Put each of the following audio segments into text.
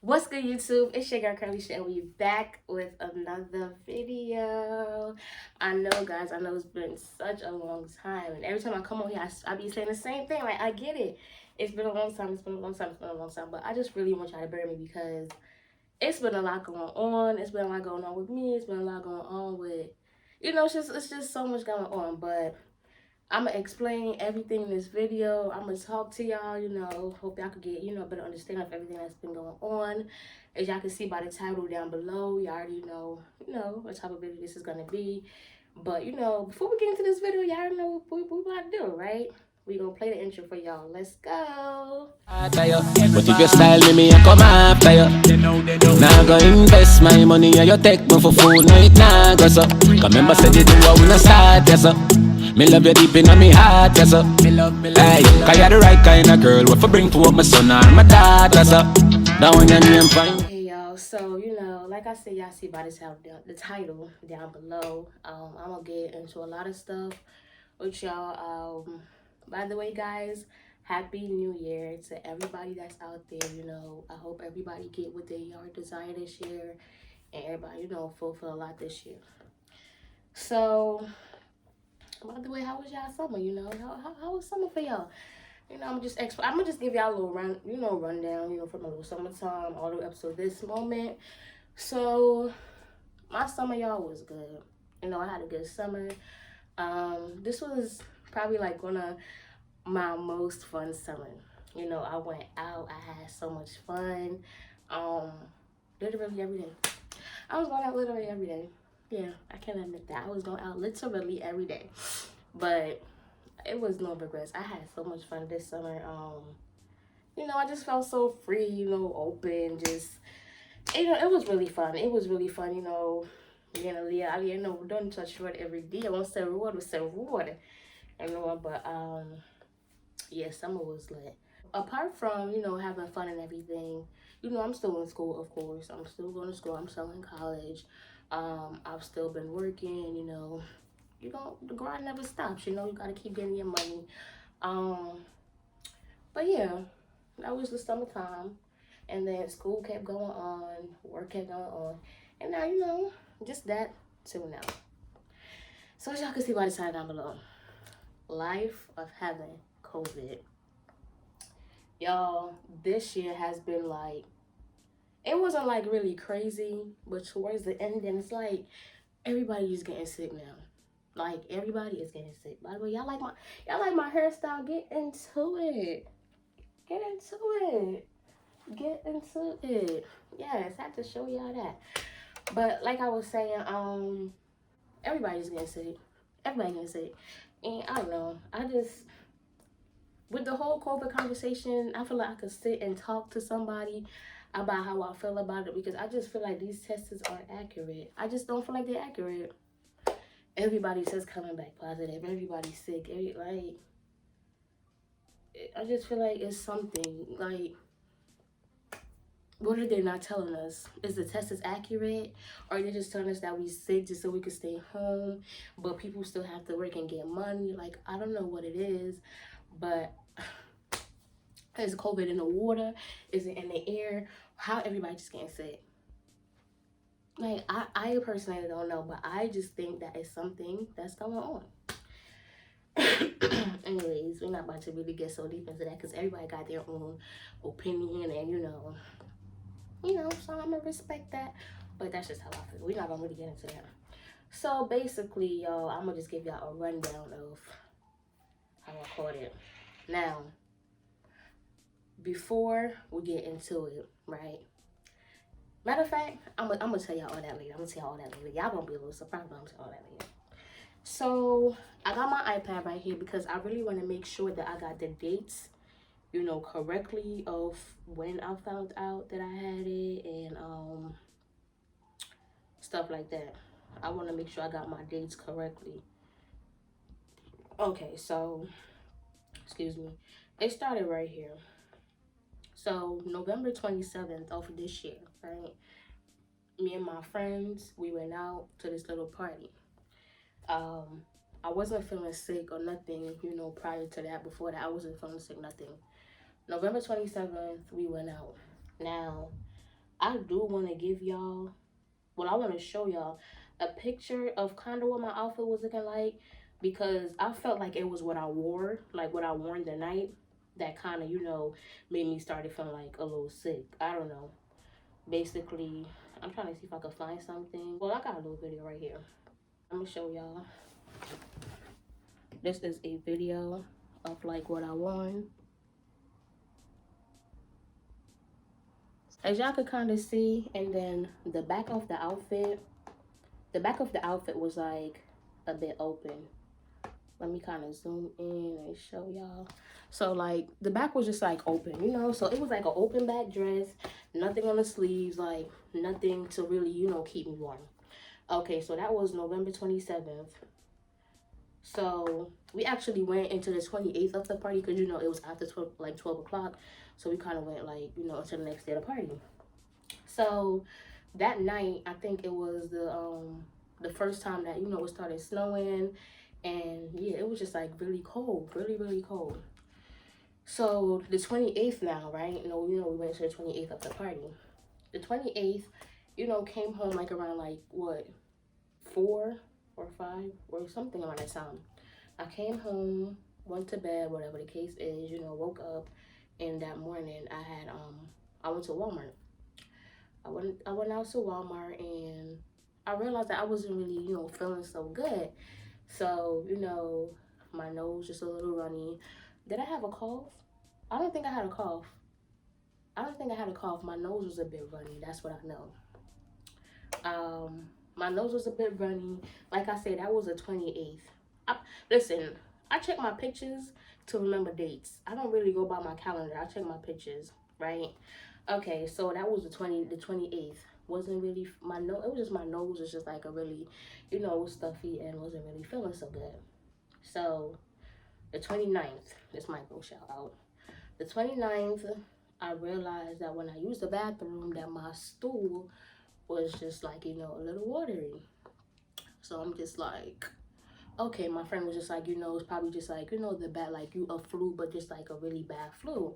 What's good, YouTube? It's your girl Carleisha, and we back with another video. I know, guys, I know it's been such a long time, and every time I come on here, I be saying the same thing. Like, I get it. It's been a long time, it's been a long time, it's been a long time, but I just really want y'all to bear me because it's been a lot going on. It's been a lot going on with me. It's been a lot going on with, it's just so much going on, but I'm gonna explain everything in this video. I'm gonna talk to y'all, hope y'all could get, a better understanding of everything that's been going on. As y'all can see by the title down below, you already know what type of video this is gonna be. But before we get into this video, y'all already know what we about to do, right? We gonna play the intro for y'all. Let's go. But if you style me, I come after you. Now go invest my money and you take me for food. No, it nah go so. Cause remember said you do what we not start, yes so. Me love you deep in my heart, yes so. Hey, cause you're the right kind of girl. What for bring to up my son or my daughter, so. That one your name fine. Hey y'all, so like I said, y'all see by the title down below. I'm gonna get into a lot of stuff with y'all. By the way, guys, happy new year to everybody that's out there. I hope everybody get what they are desire this year, and everybody fulfill a lot this year. So by the way, how was y'all summer? How was summer for y'all? I'm gonna just give y'all a little rundown, from a little summertime all the way up to this moment. So my summer, y'all, was good. I had a good summer. This was probably like one of my most fun summer. I went out, I had so much fun. Um, Literally every day. I was going out literally every day. Yeah, I can admit that. I was going out literally every day. But it was no regrets. I had so much fun this summer. I just felt so free, open, just it was really fun. It was really fun, don't touch road every day. I won't say road, we say road. But yeah, summer was lit. Apart from, having fun and everything, I'm still in school, of course. I'm still going to school, I'm still in college. I've still been working, the grind never stops, you gotta keep getting your money. But yeah, that was the summertime. And then school kept going on, work kept going on. And now, just that till now. So as y'all can see by the title down below, life of having COVID. Y'all, this year has been like, it wasn't like really crazy, but towards the end, then it's like everybody's getting sick now. Like everybody is getting sick. By the way, y'all like my hairstyle. Get into it. Get into it. Get into it. Yes, I had to show y'all that. But like I was saying, everybody's getting sick. Everybody getting sick. And I don't know. I just, with the whole COVID conversation, I feel like I could sit and talk to somebody about how I feel about it, because I just feel like these tests aren't accurate. I just don't feel like they're accurate. Everybody says coming back positive. Everybody's sick. I just feel like it's something. Like, what are they not telling us? Is the test is accurate? Or are they just telling us that we sick just so we can stay home, but people still have to work and get money? Like, I don't know what it is, but is COVID in the water? Is it in the air? How everybody just getting sick? Like, I personally don't know, but I just think that it's something that's going on. Anyways, we're not about to really get so deep into that because everybody got their own opinion, and so I'm gonna respect that. But that's just how I feel. We're not gonna really get into that. So basically, y'all, I'm gonna just give y'all a rundown of how I caught it. Now, before we get into it, right? Matter of fact, I'm gonna tell y'all all that later. Y'all gonna be a little surprised, but I'm gonna tell y'all all that later. So I got my iPad right here because I really want to make sure that I got the dates, correctly of when I found out that I had it, and stuff like that. I want to make sure I got my dates correctly. Okay, so excuse me. It started right here. So November 27th of this year, right? Me and my friends, we went out to this little party. I wasn't feeling sick or nothing, prior to that. Before that, I wasn't feeling sick, nothing. November 27th, we went out. Now, I do want to give y'all, well, I want to show y'all a picture of kind of what my outfit was looking like, because I felt like it was what I wore, like what I wore in the night, that kind of, you know, made me started feeling like a little sick. I don't know. Basically, I'm trying to see if I can find something. Well, I got a little video right here. I'm gonna show y'all. This is a video of like what I wore. As y'all could kind of see, and then the back of the outfit, was like a bit open. Let me kind of zoom in and show y'all. So like the back was just like open, you know, so it was like an open back dress, nothing on the sleeves, like nothing to really, you know, keep me warm. Okay, so that was November 27th. So we actually went into the 28th of the party, because you know it was after 12 o'clock, so we kind of went like, you know, until the next day of the party. So that night, I think it was the first time that, you know, it started snowing, and yeah, it was just like really cold, really cold. So the 28th now, right? You know, we went to the 28th of the party. The 28th, you know, came home like around like what, 4 or 5 or something around that time. I came home, went to bed, whatever the case is, you know, woke up, and that morning I went to Walmart. I went out to Walmart, and I realized that I wasn't really, you know, feeling so good. So, you know, my nose just a little runny. Did I have a cough? I don't think I had a cough. I don't think I had a cough. My nose was a bit runny. That's what I know. My nose was a bit runny. Like I said, that was the 28th. Listen, I check my pictures to remember dates. I don't really go by my calendar. I check my pictures, right? Okay, so that was the 28th. Wasn't really my nose. It was just my nose was just like a really, you know, stuffy, and wasn't really feeling so good. So the 29th, this might go shout out. The 29th, I realized that when I used the bathroom, that my stool was just like, you know, a little watery. So I'm just like, okay, my friend was just like, you know, it's probably just like, you know, the bad, like you a flu, but just like a really bad flu.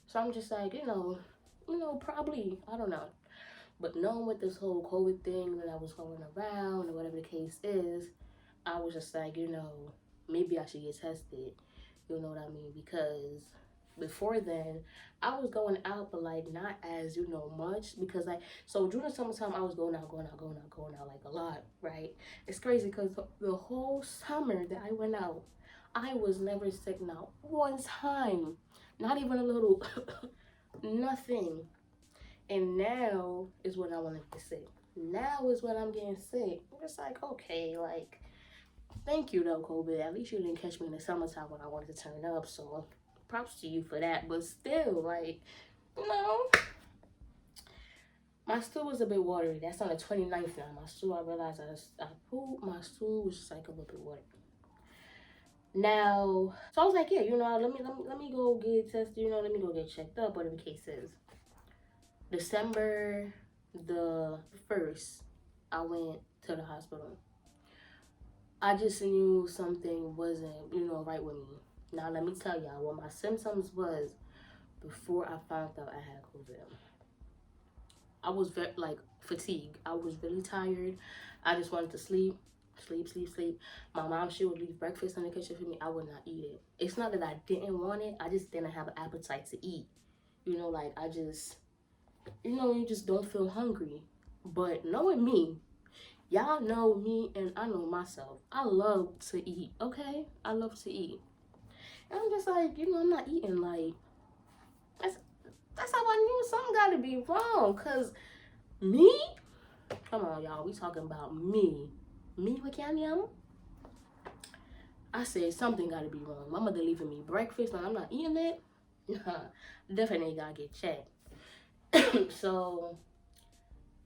So I'm just like, you know, probably, I don't know. But knowing with this whole COVID thing that I was going around or whatever the case is, I was just like, you know, maybe I should get tested. You know what I mean? Because before then, I was going out, but like not as, you know, much, because like, so during the summertime I was going out like a lot, right? It's crazy because the whole summer that I went out, I was never sick, not one time, not even a little nothing. And now is when I want to get sick. Now is when I'm getting sick. I'm just like, okay, like, thank you though, COVID. At least you didn't catch me in the summertime when I wanted to turn up. So props to you for that. But still, like, you know, my stool was a bit watery. That's on the 29th now. My stool, I realized I pooped. My stool was just like a little bit watery. Now, so I was like, yeah, you know, let me go get tested. You know, let me go get checked up. Whatever the case is. December the 1st, I went to the hospital. I just knew something wasn't, you know, right with me. Now, let me tell y'all what my symptoms was before I found out I had COVID. I was very, like, fatigued. I was really tired. I just wanted to sleep. My mom, she would leave breakfast in the kitchen for me. I would not eat it. It's not that I didn't want it. I just didn't have an appetite to eat. You know, like, I just, you know, you just don't feel hungry. But knowing me, y'all know me and I know myself. I love to eat, okay? I love to eat. And I'm just like, you know, I'm not eating. Like, that's how I knew something got to be wrong. Because me? Come on, y'all. We talking about me. Me with Yam. I said something got to be wrong. My mother leaving me breakfast and I'm not eating it. Definitely got to get checked. So,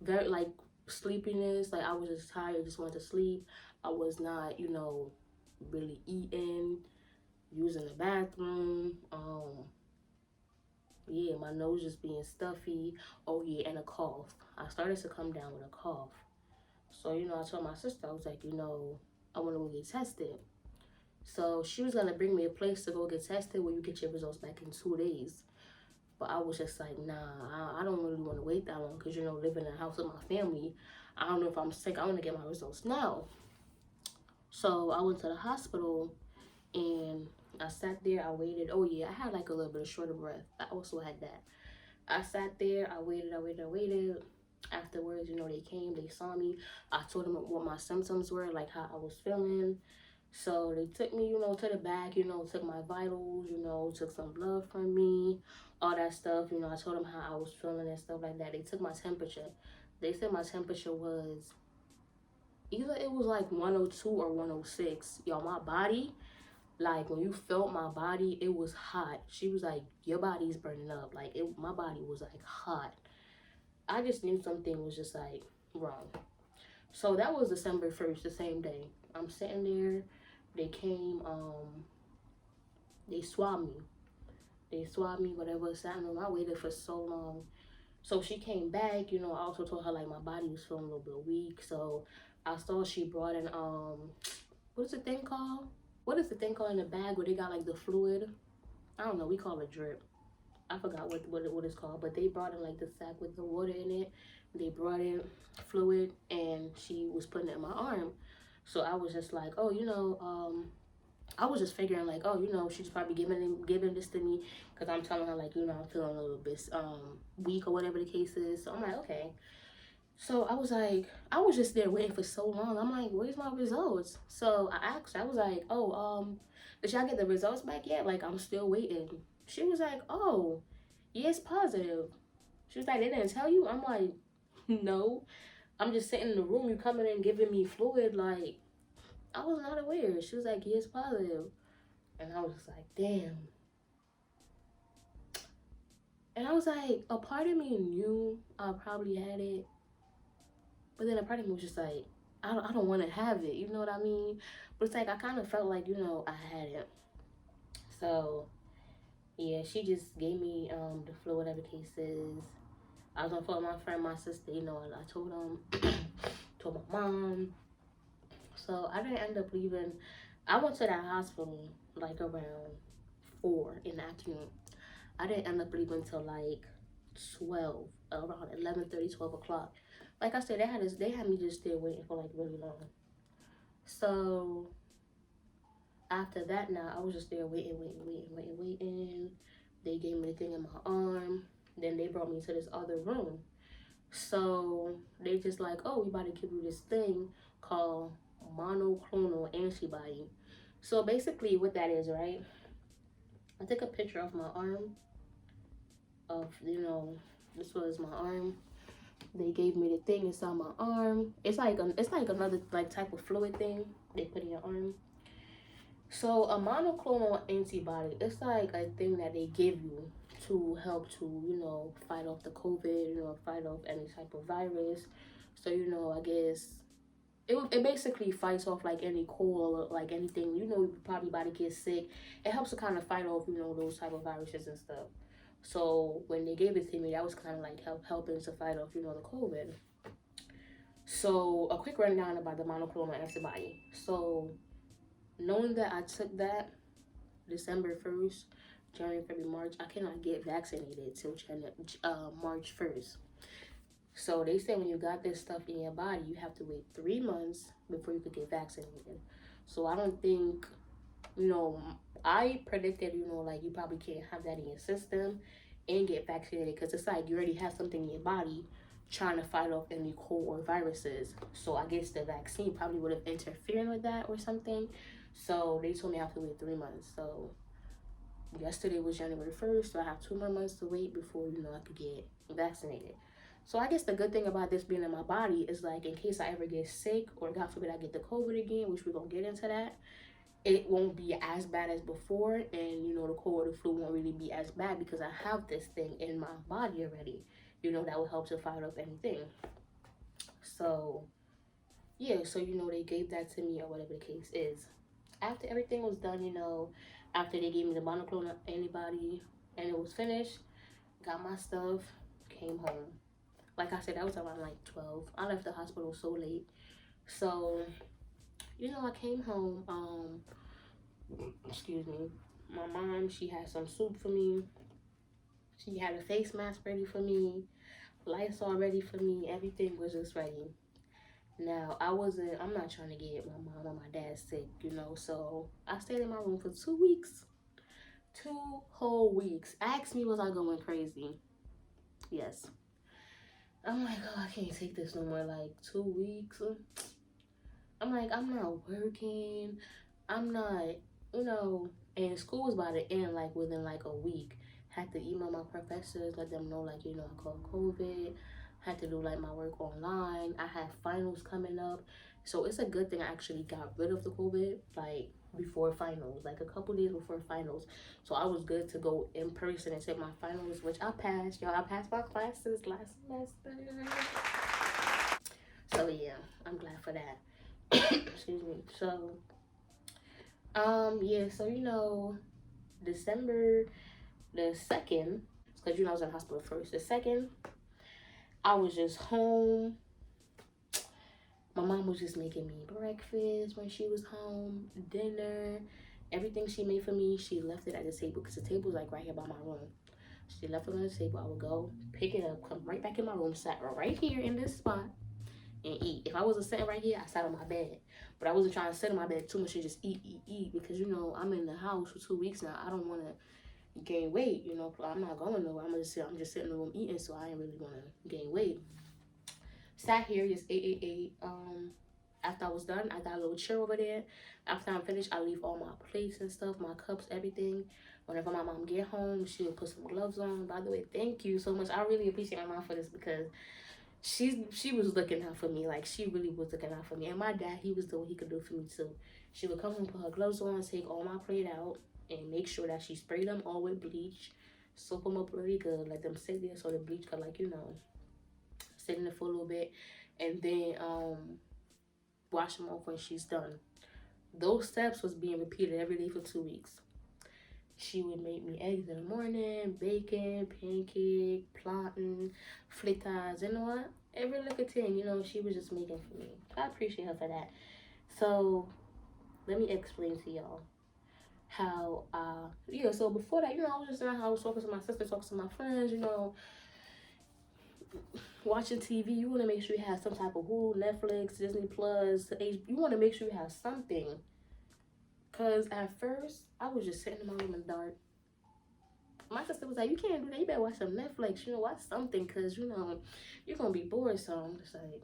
very, like, sleepiness. Like, I was just tired. Just wanted to sleep. I was not, you know, really eating, using the bathroom. Yeah, my nose just being stuffy. Oh yeah, and a cough. I started to come down with a cough. So, you know, I told my sister, I was like, you know, I want to go get tested. So she was gonna bring me a place to go get tested where you get your results back in 2 days. But I was just like, nah, I don't really want to wait that long because, you know, living in a house with my family, I don't know if I'm sick. I want to get my results now. So I went to the hospital and I sat there. I waited. Oh, yeah, I had like a little bit of short of breath. I also had that. I sat there. I waited. Afterwards, you know, they came. They saw me. I told them what my symptoms were, like how I was feeling. So they took me, you know, to the back, you know, took my vitals, you know, took some blood from me, all that stuff. You know, I told them how I was feeling and stuff like that. They took my temperature. They said my temperature was either it was like 102 or 106. Y'all, my body, like when you felt my body, it was hot. She was like, your body's burning up. Like my body was like hot. I just knew something was just like wrong. So that was December 1st, the same day. I'm sitting there. They came, they swabbed me. They swabbed me, whatever. So I don't know, I waited for so long. So she came back, you know, I also told her like my body was feeling a little bit weak. So I saw she brought in what is the thing called? What is the thing called in the bag where they got like the fluid? I don't know, we call it drip. I forgot what it's called, but they brought in like the sack with the water in it. They brought in fluid and she was putting it in my arm. So I was just like, oh, you know, I was just figuring like, oh, you know, she's probably giving this to me because I'm telling her like, you know, I'm feeling a little bit weak or whatever the case is. So I'm like, okay. So I was like, I was just there waiting for so long. I'm like, where's my results? So I asked her, I was like, oh, did y'all get the results back yet? Like, I'm still waiting. She was like, oh, yeah, it's positive. She was like, they didn't tell you? I'm like, no. I'm just sitting in the room. You coming in giving me fluid. Like, I was not aware. She was like, yeah, it's positive. And I was like, damn. And I was like, a part of me knew I probably had it. But then a part of me was just like, I don't want to have it. You know what I mean? But it's like, I kind of felt like, you know, I had it. So, yeah, she just gave me the flu, whatever the case is. I was on the phone with my friend, my sister, you know, and I told them, told my mom. So I didn't end up leaving. I went to that hospital like around 4 in the afternoon. I didn't end up leaving until like 12, around 11:30, 12 o'clock. Like I said, they had me just there waiting for like really long. So after that, now I was just there waiting. They gave me the thing in my arm. Then they brought me to this other room. So they just like, oh, we about to give you this thing called monoclonal antibody. So basically, what that is, right? I took a picture of my arm. Of this was my arm. They gave me the thing inside my arm. It's like another like type of fluid thing they put in your arm. So a monoclonal antibody, it's like a thing that they give you to help to, fight off the COVID, fight off any type of virus. So, I guess it basically fights off like any cold or like anything, probably about to get sick. It helps to kind of fight off, those type of viruses and stuff. So when they gave it to me, that was kind of like helping to fight off, the COVID. So a quick rundown about the monoclonal antibody. So knowing that I took that December 1st, January, February, March, I cannot get vaccinated till March 1st. So they say when you got this stuff in your body, you have to wait 3 months before you could get vaccinated. So I don't think, I predicted, like you probably can't have that in your system and get vaccinated because it's like you already have something in your body trying to fight off any cold or viruses. So I guess the vaccine probably would have interfered with that or something. So they told me I have to wait 3 months. So yesterday was January 1st, so I have 2 more months to wait before, I could get vaccinated. So I guess the good thing about this being in my body is like in case I ever get sick or God forbid I get the COVID again, which we're going to get into that, it won't be as bad as before. And, the cold or the flu won't really be as bad because I have this thing in my body already, that will help to fight off anything. So, yeah, so, they gave that to me or whatever the case is. After everything was done, after they gave me the monoclonal antibody and it was finished, got my stuff, came home. Like I said, that was around like 12. I left the hospital so late. So, I came home. Excuse me. My mom, she had some soup for me. She had a face mask ready for me, Lysol ready for me. Everything was just ready. Now, I'm not trying to get my mom or my dad sick, so I stayed in my room for 2 weeks. 2 whole weeks. Ask me, was I going crazy? Yes. I'm like, oh, I can't take this no more. Like, 2 weeks. I'm like, I'm not working. I'm not, you know, and school was about to end like within like a week. Had to email my professors, let them know like, I caught COVID. Had to do like my work online. I had finals coming up. So it's a good thing I actually got rid of the COVID like before finals, like a couple days before finals. So I was good to go in person and take my finals, which I passed. Y'all, I passed my classes last semester. So yeah, I'm glad for that. Excuse me. So yeah, so December the 2nd, because I was in the hospital first. The 2nd, I was just home. My mom was just making me breakfast when she was home, dinner, everything she made for me. She left it at the table because the table was like right here by my room. She left it on the table. I would go pick it up, come right back in my room, sat right here in this spot, and eat. If I wasn't sitting right here, I sat on my bed. But I wasn't trying to sit on my bed too much and just eat because I'm in the house for 2 weeks now. I don't want to gain weight. I'm not going nowhere. I'm just sitting in the room eating, so I ain't really want to gain weight. Sat here, just ate. After I was done, I got a little chair over there. After I'm finished, I leave all my plates and stuff, my cups, everything. Whenever my mom get home, she'll put some gloves on. By the way, thank you so much. I really appreciate my mom for this because she was looking out for me. Like, she really was looking out for me. And my dad, he was doing what he could do for me too. She would come and put her gloves on, take all my plate out, and make sure that she sprayed them all with bleach, soak them up really good, let them sit there so the bleach could sit in there for a little bit, and then wash them off when she's done. Those steps was being repeated every day for 2 weeks. She would make me eggs in the morning, bacon, pancake, plantain, fritters, what? Every little thing, she was just making for me. I appreciate her for that. So, let me explain to y'all how, so before that, I was just in the house talking to my sister, talking to my friends, watching TV. You want to make sure you have some type of Hulu, Netflix, Disney Plus, you want to make sure you have something. Because at first, I was just sitting in my room in the dark. My sister was like, you can't do that. You better watch some Netflix. Watch something because, you're going to be bored. So I'm just like,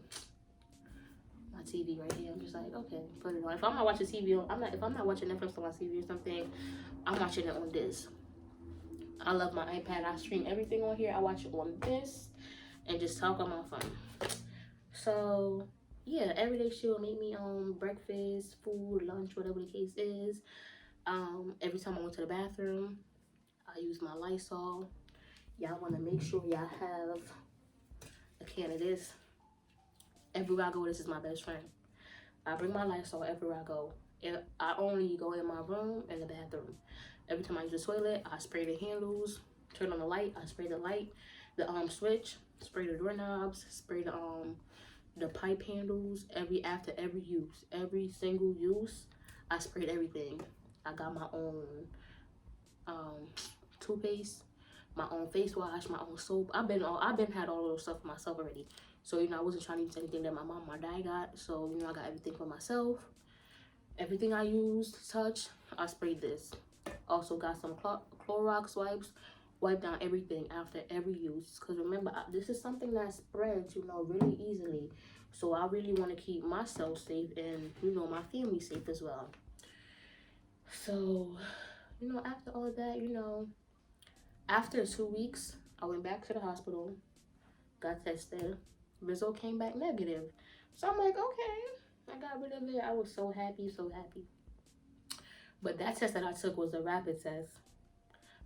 my TV right here. I'm just like, okay, put it on. If I'm not watching TV, if I'm not watching Netflix on my TV or something, I'm watching it on this. I love my iPad. I stream everything on here. I watch it on this and just talk on my phone. So yeah, every day she will make me breakfast, food, lunch, whatever the case is. Every time I went to the bathroom, I use my Lysol. Y'all want to make sure y'all have a can of this. Everywhere I go, this is my best friend. I bring my Lysol everywhere I go. I only go in my room and the bathroom. Every time I use the toilet, I spray the handles, turn on the light, I spray the light, the switch, spray the doorknobs, spray the pipe handles. After every use, every single use, I sprayed everything. I got my own toothpaste, my own face wash, my own soap. I've been had all of those stuff for myself already. So I wasn't trying to use anything that my mom or dad got. So I got everything for myself. Everything I used, touch, I sprayed this. Also got some Clorox wipes, wipe down everything after every use. Because remember, this is something that spreads, really easily. So I really want to keep myself safe and, my family safe as well. So, after all that, after 2 weeks, I went back to the hospital, got tested. Result came back negative. So I'm like, okay, I got rid of it. I was so happy, so happy. But that test that I took was a rapid test.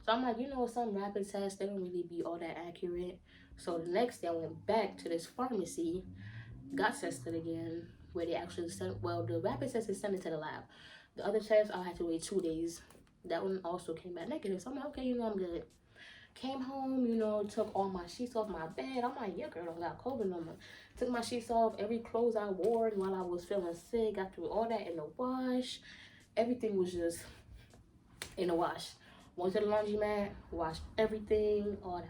So I'm like, some rapid tests, they don't really be all that accurate. So the next day I went back to this pharmacy, got tested again, where they actually the rapid test is sent it to the lab. The other test, I had to wait 2 days. That one also came back negative. So I'm like, okay, I'm good. Came home, took all my sheets off my bed. I'm like, yeah, girl, I don't got COVID no more. Took my sheets off, every clothes I wore while I was feeling sick. Got through all that in the wash. Everything was just in the wash. Went to the laundromat, washed everything, all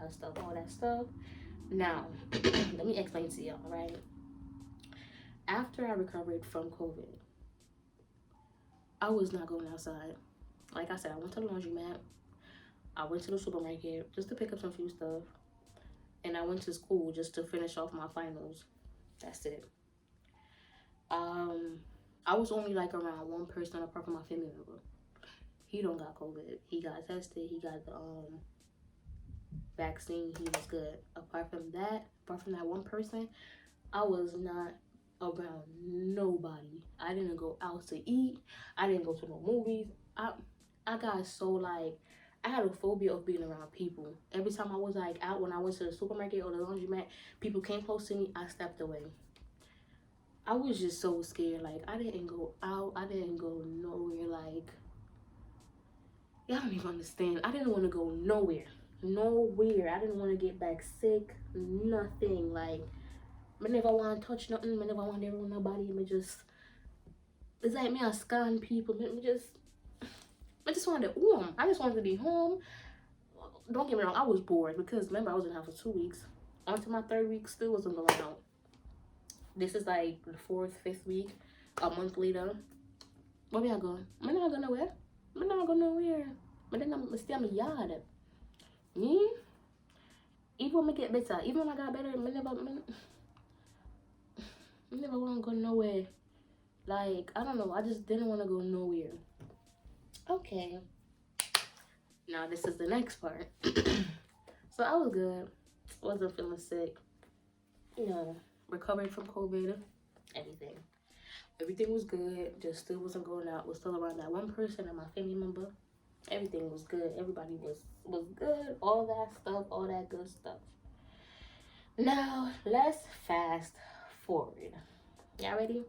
that stuff. Now, let me explain to y'all, right? After I recovered from COVID, I was not going outside. Like I said, I went to the laundromat. I went to the supermarket just to pick up some few stuff. And I went to school just to finish off my finals. That's it. I was only like around one person apart from my family member. He don't got COVID. He got tested. He got the vaccine. He was good. Apart from that one person, I was not around nobody. I didn't go out to eat. I didn't go to no movies. I got so like, I had a phobia of being around people. Every time I was like out, when I went to the supermarket or the laundromat, people came close to me, I stepped away. I was just so scared. Like, I didn't go out. I didn't go nowhere. Like, y'all don't even understand. I didn't want to go nowhere. I didn't want to get back sick. Nothing. Like, I never want to touch nothing. I never want to with nobody. It's like me, I scan people. I just wanted home. I just wanted to be home. Don't get me wrong, I was bored because remember I was in the house for 2 weeks. On to my 3rd week, still wasn't going out. This is like the 4th, 5th week, a month later. Where we are going? I'm not going nowhere. I'm not going nowhere. But then I'm still in my yard. Me? Even when I get better, even when I got better, I never want to go nowhere. Like, I don't know, I just didn't want to go nowhere. Okay. Now this is the next part. So I was good. Wasn't feeling sick. You know, recovered from COVID. Everything was good. Just still wasn't going out. Was still around that one person and my family member. Everything was good. Everybody was good. All that stuff. All that good stuff. Now let's fast forward. Y'all ready?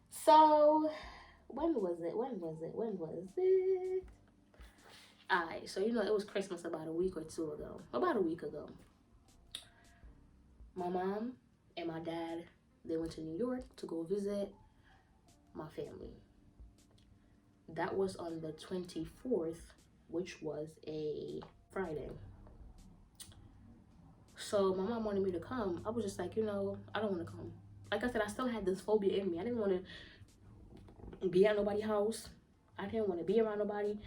So when was it? Alright, so you know it was Christmas about a week ago. My mom and my dad, they went to New York to go visit my family. That was on the 24th, which was a Friday. So my mom wanted me to come. I was just like, you know, I don't want to come. Like I said, I still had this phobia in me. I didn't want to be at nobody's house. I didn't want to be around nobody.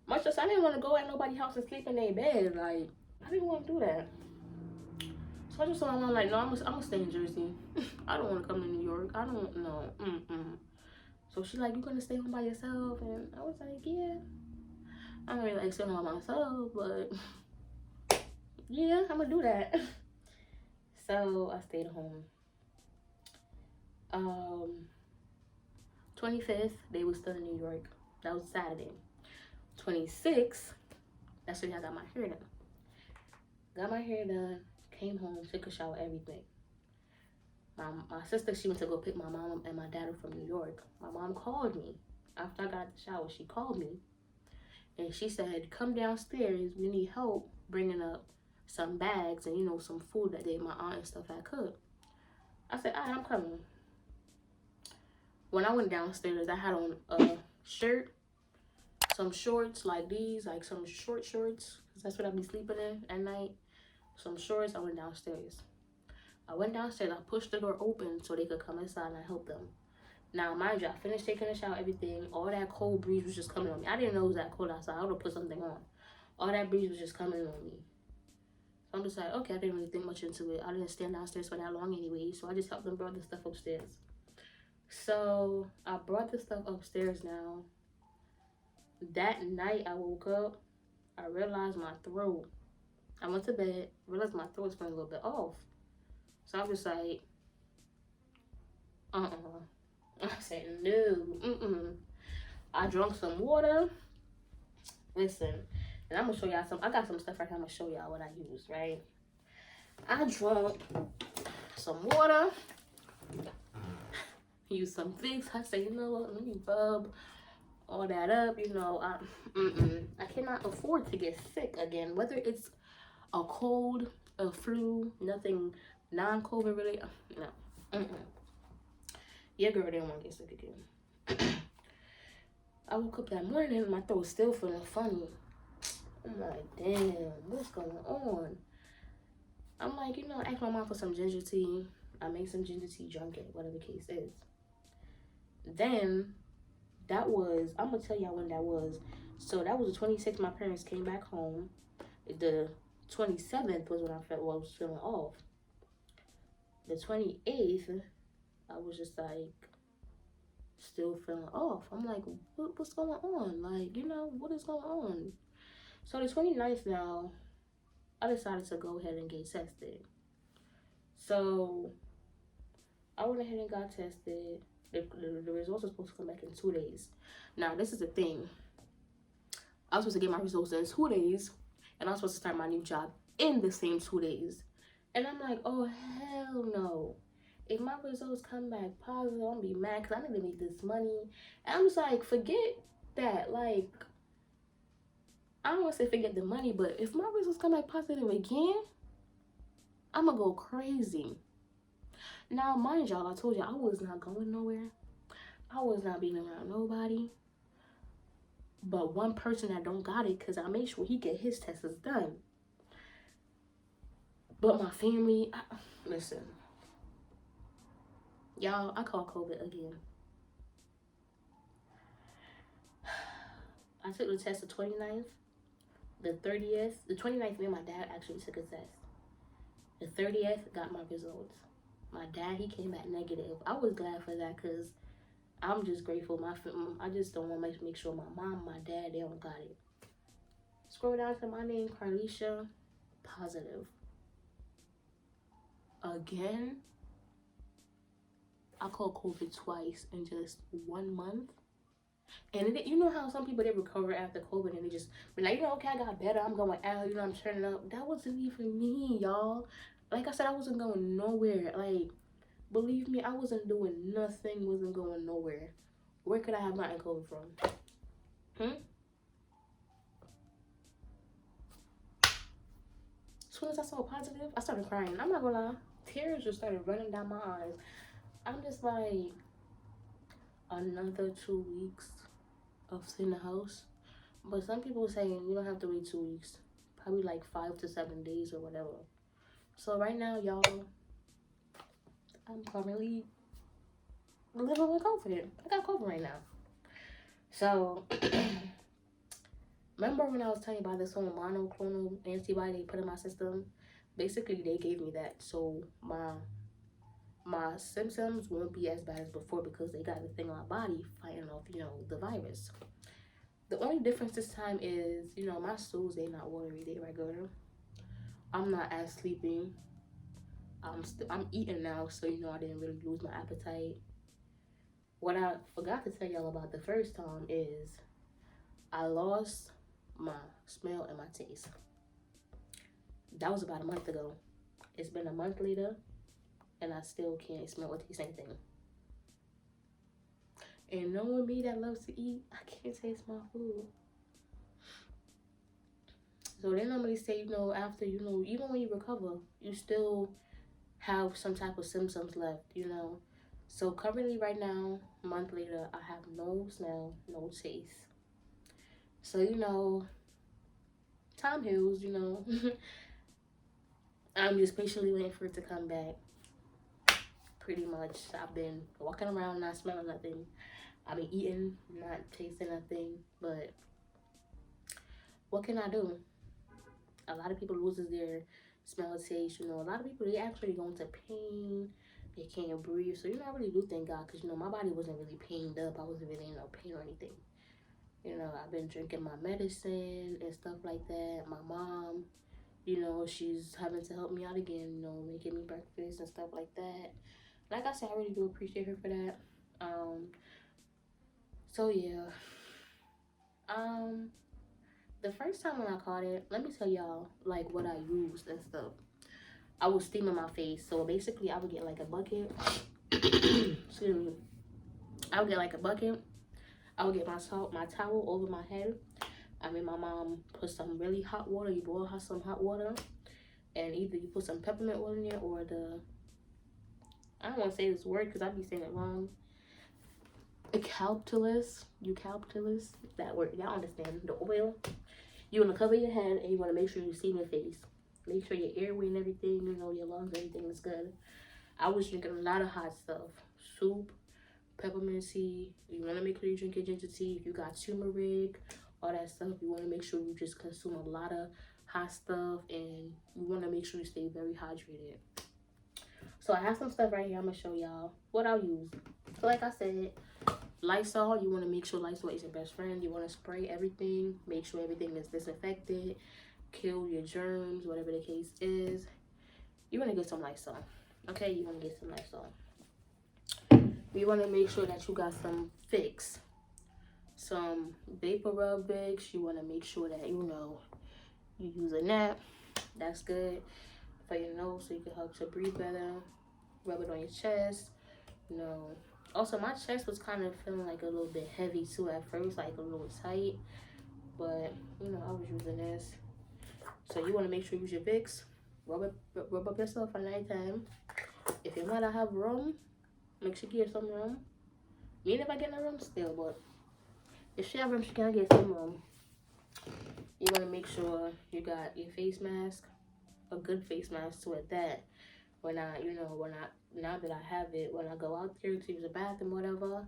Much as I didn't want to go at nobody's house and sleep in their bed. Like, I didn't want to do that. So I just told my mom, like, no, I'm gonna stay in Jersey. I don't want to come to New York. I don't know. So she's like, you gonna stay home by yourself? And I was like, yeah. I don't really like staying home by myself, but yeah, I'm gonna do that. So I stayed home. 25th, they was still in New York. That was Saturday. 26th, that's when I got my hair done. Got my hair done, came home, took a shower, everything. My sister, she went to go pick my mom and my dad up from New York. My mom called me. After I got the shower, she called me. And she said, come downstairs, we need help bringing up some bags and, you know, some food that my aunt and stuff had cooked. I said, all right, I'm coming. When I went downstairs, I had on a shirt, some shorts like these, like some short shorts, because that's what I be sleeping in at night. Some shorts. I went downstairs. I pushed the door open so they could come inside and I helped them. Now, mind you, I finished taking a shower, everything. All that cold breeze was just coming on me. I didn't know it was that cold outside. I would have put something on. All that breeze was just coming on me. So I'm just like, okay, I didn't really think much into it. I didn't stand downstairs for that long anyway. So I just helped them bring the stuff upstairs. So I brought the stuff upstairs now. That night I woke up, I realized my throat. I went to bed, realized my throat was feeling a little bit off. So I was like, I said, no, I drank some water. Listen, and I'm gonna show y'all I got some stuff right here. I'm gonna show y'all what I use, right? I drank some water. Use some Vicks. I say, you know what? Let me rub all that up. You know, I cannot afford to get sick again. Whether it's a cold, a flu, nothing non-COVID related. No. Your girl didn't want to get sick again. I woke up that morning and my throat was still feeling funny. I'm like, damn, what's going on? I'm like, ask my mom for some ginger tea. I make some ginger tea, drunk it, whatever the case is. Then, I'm going to tell y'all when that was. So that was the 26th, my parents came back home. The 27th was when I was feeling off. The 28th, I was just like, still feeling off. I'm like, what's going on? Like, what is going on? So the 29th now, I decided to go ahead and get tested. So I went ahead and got tested. The results are supposed to come back in 2 days. Now, this is the thing. I was supposed to get my results in 2 days, and I was supposed to start my new job in the same 2 days. And I'm like, oh, hell no. If my results come back positive, I'm gonna be mad because I need to make this money. And I'm just like, forget that. Like, I don't want to say forget the money, but if my results come back positive again, I'm gonna go crazy. Now, mind y'all, I told you I was not going nowhere. I was not being around nobody. But one person that don't got it, because I made sure he get his tests done. But my family, listen. Y'all, I call COVID again. I took the test the 29th. The 30th, the 29th, me and my dad actually took a test. The 30th, got my results. My dad, he came back negative. I was glad for that because I'm just grateful. I just don't want to make sure my mom, my dad, they don't got it. Scroll down to my name, Carleisha, positive. Again, I called COVID twice in just 1 month. And you know how some people, they recover after COVID and they just be like, okay, I got better, I'm going out, I'm turning up. That wasn't even me, y'all. Like I said, I wasn't going nowhere. Like, believe me, I wasn't doing nothing, wasn't going nowhere. Where could I have gotten COVID from? As soon as I saw positive, I started crying. I'm not gonna lie. Tears just started running down my eyes. I'm just like, another 2 weeks of in the house. But some people saying you don't have to wait 2 weeks. Probably like 5 to 7 days or whatever. So right now, y'all, I'm currently living with COVID. I got COVID right now. So, remember when I was telling you about this whole monoclonal antibody they put in my system? Basically, they gave me that. So, my symptoms won't be as bad as before because they got the thing on my body fighting off, the virus. The only difference this time is, my stools, they not watery, they regular. I'm not as sleeping. I'm eating now, so I didn't really lose my appetite. What I forgot to tell y'all about the first time is I lost my smell and my taste. That was about a month ago. It's been a month later, and I still can't smell or taste anything. And knowing me that loves to eat, I can't taste my food. So they normally say, after, even when you recover, you still have some type of symptoms left, So currently right now, a month later, I have no smell, no taste. So, time heals, I'm just patiently waiting for it to come back. Pretty much, I've been walking around not smelling nothing. I've been eating, not tasting nothing, but what can I do? A lot of people loses their smell taste, a lot of people, they actually go into pain, they can't breathe. So, I really do thank God because, my body wasn't really pained up. I wasn't really in no pain or anything. I've been drinking my medicine and stuff like that. My mom, she's having to help me out again, making me breakfast and stuff like that. Like I said, I really do appreciate her for that. So yeah. The first time when I caught it, let me tell y'all like what I used and stuff. I was steaming my face. So basically I would get like a bucket. Excuse me. I would get like a bucket. I would get my towel over my head. I mean, my mom put some really hot water. You boil some hot water, and either you put some peppermint oil in there or I don't want to say this word because I be saying it wrong. eucalyptus, that word, y'all understand, the oil. You want to cover your head and you want to make sure you see your face. Make sure your airway and everything, you know, your lungs, everything is good. I was drinking a lot of hot stuff. Soup, peppermint tea. You want to make sure you drink your ginger tea. If you got turmeric, all that stuff, you want to make sure you just consume a lot of hot stuff. And you want to make sure you stay very hydrated. So I have some stuff right here. I'm going to show y'all what I'll use. So like I said, Lysol, you want to make sure Lysol is your best friend. You want to spray everything. Make sure everything is disinfected. Kill your germs, whatever the case is. You want to get some Lysol. Okay, you want to get some Lysol. You want to make sure that you got some Vicks. Some vapor rub Vicks. You want to make sure that, you know, you using that. That's good for your nose so you can help to breathe better. Rub it on your chest. You know. Also, my chest was kind of feeling like a little bit heavy too at first, like a little tight. But, you know, I was using this. So you want to make sure you use your Vicks. Rub up yourself at nighttime. If your mother have rum, make sure you get some rum. Me never get no rum still, but if she have rum, she can get some rum. You want to make sure you got your face mask, a good face mask too at that. Now that I have it, when I go out there to use the bathroom, whatever,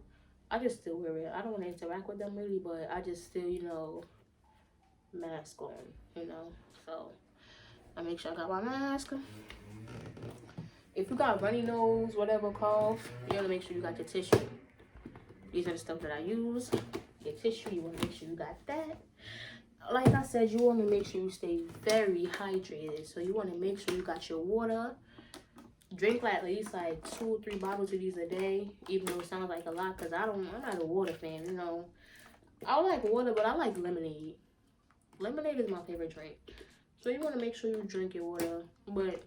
I just still wear it. I don't want to interact with them really, but I just still, you know, mask on, you know. So I make sure I got my mask. If you got runny nose, whatever, cough, you want to make sure you got your tissue. These are the stuff that I use. Your tissue, you want to make sure you got that. Like I said, you want to make sure you stay very hydrated. So you want to make sure you got your water. Drink like at least like 2 or 3 bottles of these a day, even though it sounds like a lot, because I'm not a water fan, you know. I like water, but I like lemonade. Lemonade is my favorite drink. So you want to make sure you drink your water. But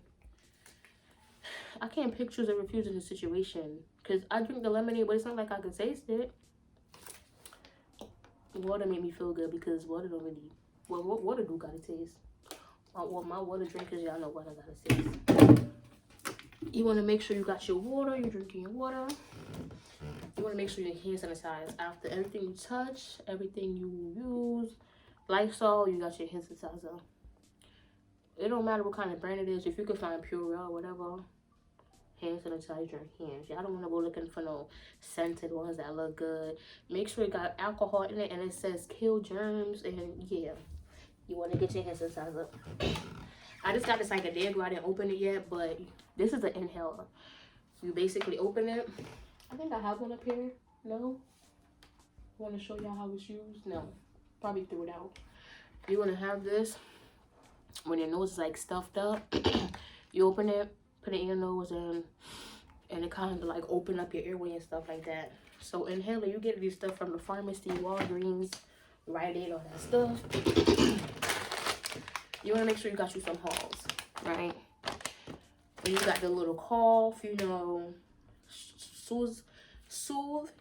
I can't pick, choose, or refuse in this situation, because I drink the lemonade, but it's not like I can taste it. Water made me feel good, because water don't really, well, what water do gotta taste? Well, my water drinkers, y'all know what I gotta taste. You want to make sure you got your water, you're drinking your water. You want to make sure your hand sanitize after everything you touch, everything you use. Lysol, you got your hand sanitizer. It don't matter what kind of brand it is. If you can find Purell or whatever, hand sanitize your hands. Y'all don't want to go looking for no scented ones that look good. Make sure it got alcohol in it and it says kill germs. And yeah, you want to get your hand sanitizer. I just got this like a day ago. I didn't open it yet, but this is an inhaler. You basically open it. I think I have one up here. No? Want to show y'all how it's used? No. Probably threw it out. You want to have this when your nose is like stuffed up. You open it, put it in your nose, and it kind of like open up your airway and stuff like that. So inhaler, you get these stuff from the pharmacy, Walgreens, Rite Aid, all that stuff. You want to make sure you got you some Halls, right? When you got the little cough, you know, soothe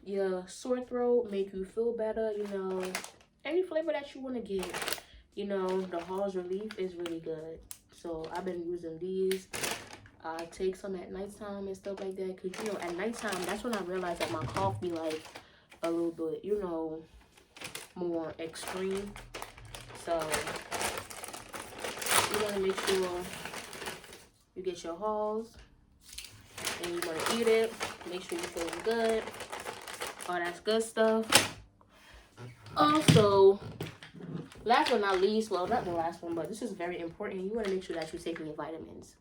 your sore throat, make you feel better, you know, any flavor that you want to get. You know, the Halls Relief is really good. So I've been using these. I take some at nighttime and stuff like that, because, you know, at nighttime, that's when I realize that my cough be like a little bit, you know, more extreme. So you want to make sure you get your Halls, and you want to eat it. Make sure you're feeling good. All that's good stuff. Also, last but not least, well, not the last one, but this is very important. You want to make sure that you're taking your vitamins.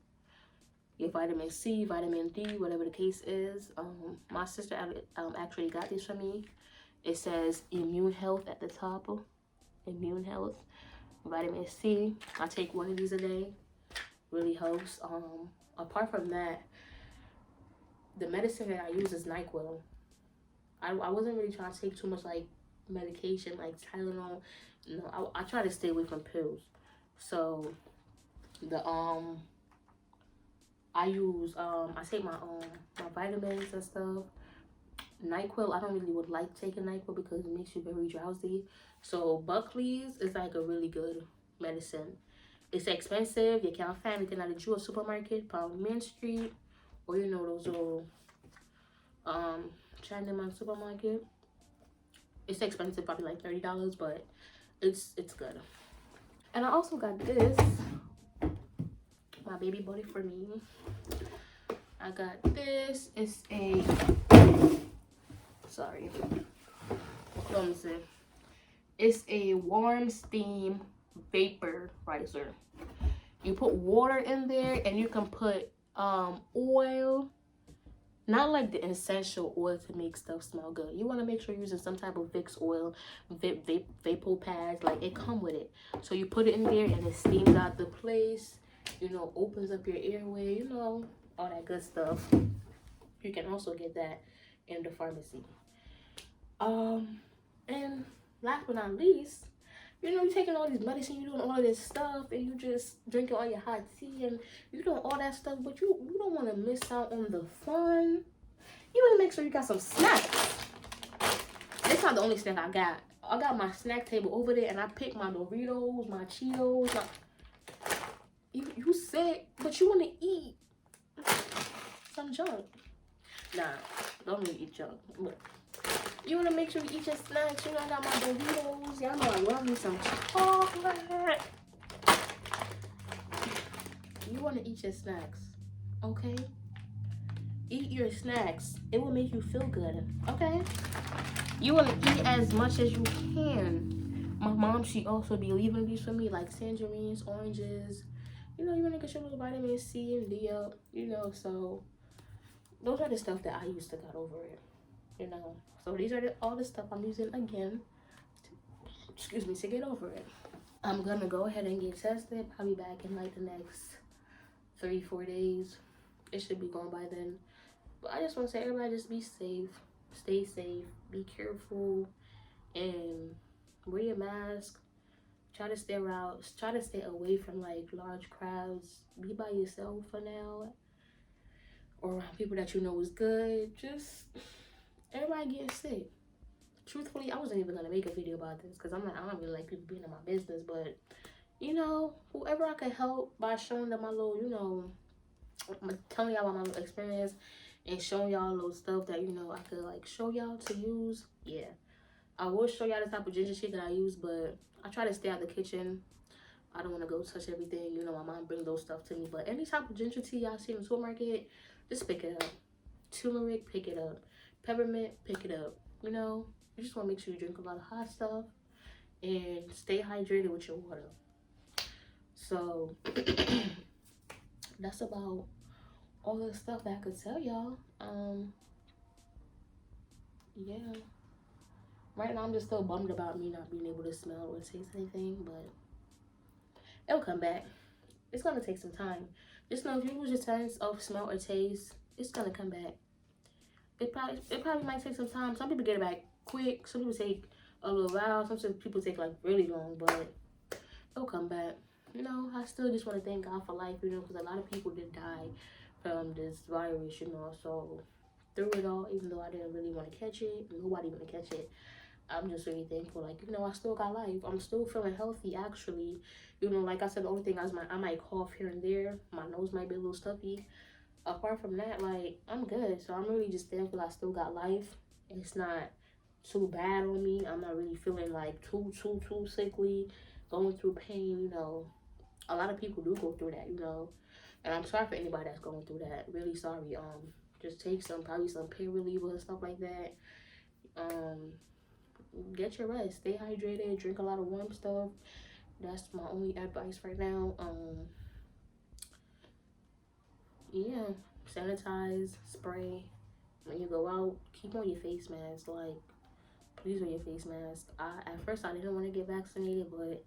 Your vitamin C, vitamin D, whatever the case is. My sister actually got these for me. It says immune health at the top. Immune health. Vitamin C. I take one of these a day. Really helps. Apart from that, the medicine that I use is NyQuil. I wasn't really trying to take too much like medication like Tylenol. No, I try to stay away from pills. So the I use I take my vitamins and stuff. NyQuil, I don't really would like taking NyQuil because it makes you very drowsy. So Buckley's is like a really good medicine. It's expensive. You can't find anything at a Jewel supermarket, on Main Street, or you know those little Chinaman supermarket. It's expensive, probably like $30, but it's good. And I also got this. My baby bought it for me. I got this. It's a, sorry, let me see. It's a warm steam vaporizer. You put water in there, and you can put oil, not like the essential oil to make stuff smell good. You want to make sure you're using some type of Vicks oil, vapor pads, like it come with it. So you put it in there, and it steams out the place, you know, opens up your airway, you know, all that good stuff. You can also get that in the pharmacy. And last but not least, you know, you're taking all these medicine, you're doing all of this stuff, and you just drinking all your hot tea, and you doing all that stuff, but you don't want to miss out on the fun. You want to make sure you got some snacks. It's not the only snack I got. I got my snack table over there, and I picked my Doritos, my Cheetos. You sick, but you want to eat some junk. Nah, don't really eat junk. Look. You want to make sure you eat your snacks. You know, I got my Doritos. Y'all know I love me some chocolate. You want to eat your snacks, okay? Eat your snacks. It will make you feel good, okay? You want to eat as much as you can. My mom, she also be leaving these for me, like tangerines, oranges. You know, you want to get your little vitamin C and D up, you know, so those are the stuff that I used to got over it, you know. So these are all the stuff I'm using again, to get over it. I'm gonna go ahead and get tested. I'll be back in like the next 3-4 days. It should be gone by then. But I just want to say, everybody, just be safe, stay safe, be careful, and wear your mask. Try to stay away from like large crowds. Be by yourself for now, or around people that you know is good. Just everybody getting sick. Truthfully, I wasn't even gonna make a video about this because I don't really like people being in my business, but you know, whoever I could help by showing them my little, you know, telling y'all about my little experience and showing y'all little stuff that, you know, I could like show y'all to use. Yeah, I will show y'all the type of ginger tea that I use, but I try to stay out the kitchen. I don't want to go touch everything. You know, my mom bring those stuff to me, but any type of ginger tea y'all see in the supermarket, just pick it up. Turmeric, pick it up. Peppermint, pick it up. You know, you just want to make sure you drink a lot of hot stuff and stay hydrated with your water. So that's about all the stuff that I could tell y'all. Yeah. Right now I'm just still bummed about me not being able to smell or taste anything, but it'll come back. It's gonna take some time. Just know if you lose your sense of smell or taste, it's gonna come back. It probably might take some time. Some people get it back quick. Some people take a little while. Some people take like really long, but it'll come back. You know, I still just want to thank God for life, you know, because a lot of people did die from this virus, you know. So through it all, even though I didn't really want to catch it, nobody want to catch it, I'm just really thankful. Like, you know, I still got life. I'm still feeling healthy, actually. You know, like I said, the only thing I might cough here and there. My nose might be a little stuffy. Apart from that, like, I'm good. So I'm really just thankful I still got life. It's not too bad on me. I'm not really feeling like too sickly, going through pain, you know. A lot of people do go through that, you know. And I'm sorry for anybody that's going through that. Really sorry. Just take probably some pain reliever and stuff like that. Get your rest. Stay hydrated. Drink a lot of warm stuff. That's my only advice right now. Yeah, sanitize, spray. When you go out, keep on your face mask. Like, please wear your face mask. At first I didn't want to get vaccinated, but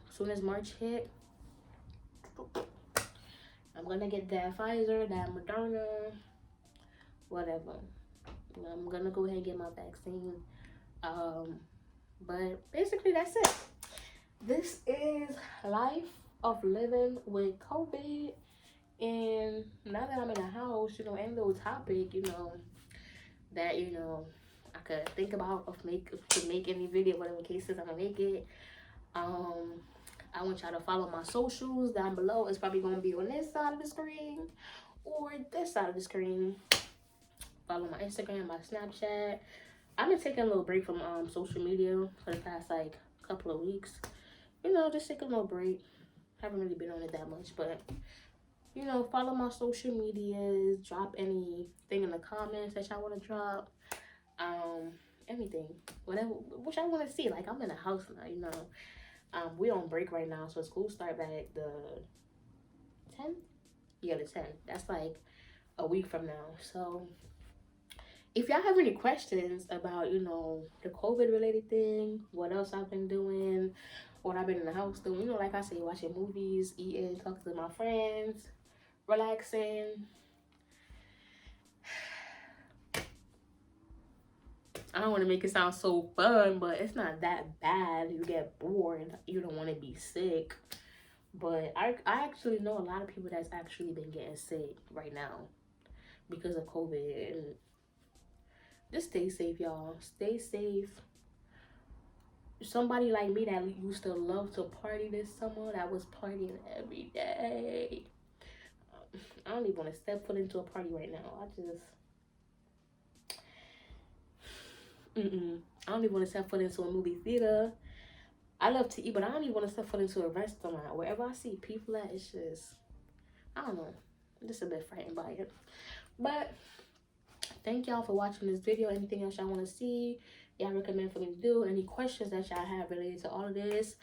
as soon as March hit, I'm gonna get that Pfizer, that Moderna, whatever. I'm gonna go ahead and get my vaccine. But basically that's it. This is life of living with COVID. And now that I'm in a house, you know, and little topic, you know, that, you know, I could think about to make any video, whatever cases I'm gonna make it. I want y'all to follow my socials down below. It's probably gonna be on this side of the screen or this side of the screen. Follow my Instagram, my Snapchat, I've been taking a little break from social media for the past like couple of weeks. You know, just taking a little break. Haven't really been on it that much, but you know, follow my social medias. Drop anything in the comments that y'all want to drop. Anything, whatever, which I want to see. Like, I'm in a house now, you know. We on break right now, so school start back the 10th. Yeah, the 10th. That's like a week from now. So if y'all have any questions about, you know, the COVID related thing, what else I've been doing, what I've been in the house doing, you know, like I say, watching movies, eating, talking to my friends, relaxing. I don't want to make it sound so fun, but it's not that bad. You get bored, you don't want to be sick. But I actually know a lot of people that's actually been getting sick right now because of COVID. And just stay safe, y'all. Stay safe. Somebody like me that used to love to party this summer, that was partying every day. I don't even want to step foot into a party right now. I don't even want to step foot into a movie theater. I love to eat, but I don't even want to step foot into a restaurant. Wherever I see people at, it's just, I don't know. I'm just a bit frightened by it. But thank y'all for watching this video. Anything else y'all want to see, y'all recommend for me to do, any questions that y'all have related to all of this,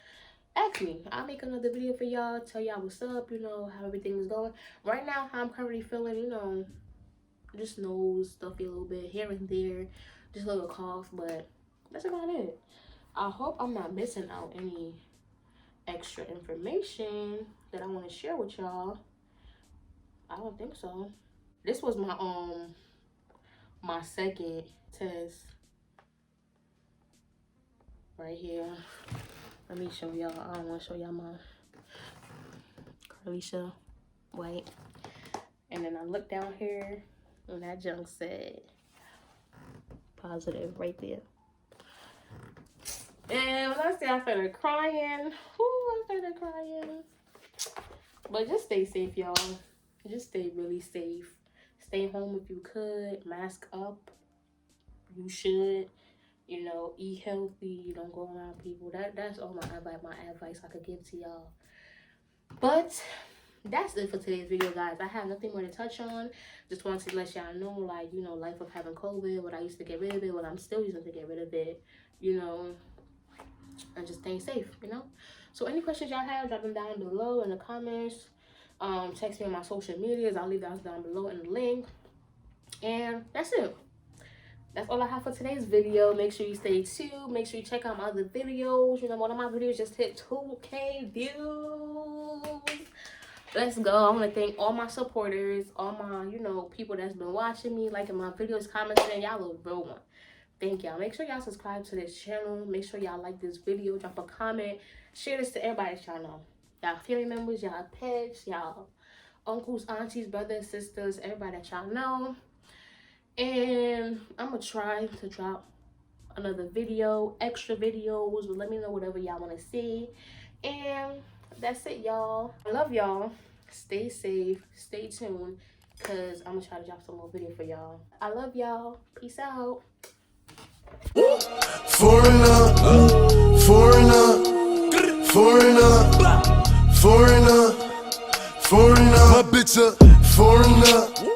ask me. I'll make another video for y'all, tell y'all what's up, you know, how everything is going. Right now, how I'm currently feeling, you know, just nose, stuffy a little bit, here and there, just a little cough, but that's about it. I hope I'm not missing out any extra information that I want to share with y'all. I don't think so. This was my second test right here. Let me show y'all. I don't want to show y'all my Carleisha white. And then I looked down here and that junk said positive right there. And when I say I started crying, I started crying. But just stay safe, y'all. Just stay really safe. Stay home if you could. Mask up. You should. You know, eat healthy. You don't go around people. That's all my advice I could give to y'all. But that's it for today's video, guys. I have nothing more to touch on. Just wanted to let y'all know, like, you know, life of having COVID, what I used to get rid of it, what I'm still using to get rid of it, you know, and just staying safe, you know. So any questions y'all have, drop them down below in the comments. Text me on my social medias. I'll leave those down below in the link. And that's it. That's all I have for today's video. Make sure you stay tuned. Make sure you check out my other videos. You know, one of my videos just hit 2K views. Let's go. I want to thank all my supporters, all my, you know, people that's been watching me, liking my videos, commenting, and y'all a real one. Thank y'all. Make sure y'all subscribe to this channel. Make sure y'all like this video. Drop a comment. Share this to everybody that y'all know. Y'all family members, y'all pets, y'all uncles, aunties, brothers, sisters, everybody that y'all know. And I'm going to try to drop another video, extra videos. But let me know whatever y'all want to see. And that's it, y'all. I love y'all. Stay safe. Stay tuned. Because I'm going to try to drop some more video for y'all. I love y'all. Peace out. Foreigner, foreigner, foreigner, foreigner, foreigner, my bitch a foreigner.